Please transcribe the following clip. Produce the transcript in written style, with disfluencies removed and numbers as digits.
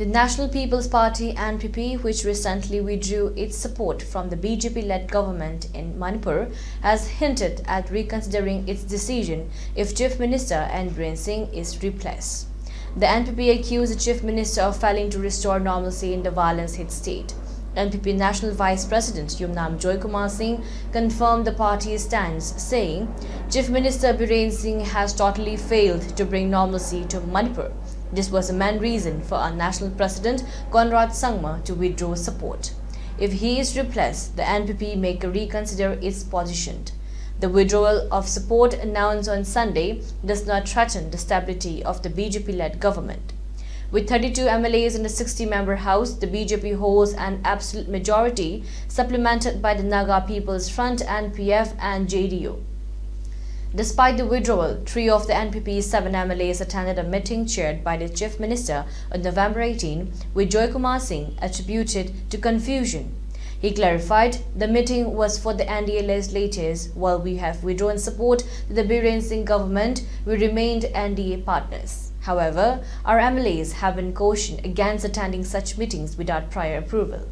The National People's Party (NPP), which recently withdrew its support from the BJP-led government in Manipur, has hinted at reconsidering its decision if Chief Minister N. Singh is replaced. The NPP accused the Chief Minister of failing to restore normalcy in the violence-hit state. NPP National Vice President Yumnam Joykumar Singh confirmed the party's stance, saying Chief Minister Biren Singh has totally failed to bring normalcy to Manipur. This was the main reason for our national president Conrad Sangma to withdraw support. If he is replaced, the NPP may reconsider its position. The withdrawal of support announced on Sunday does not threaten the stability of the BJP-led government. With 32 MLAs in the 60-member House, the BJP holds an absolute majority, supplemented by the Naga People's Front, NPF and JDU. Despite the withdrawal, 3 of the NPP's 7 MLAs attended a meeting chaired by the Chief Minister on November 18, with Joykumar Singh attributed to confusion. He clarified the meeting was for the NDA legislators. While we have withdrawn support to the Biren Singh government, we remained NDA partners. However, our MLAs have been cautioned against attending such meetings without prior approval.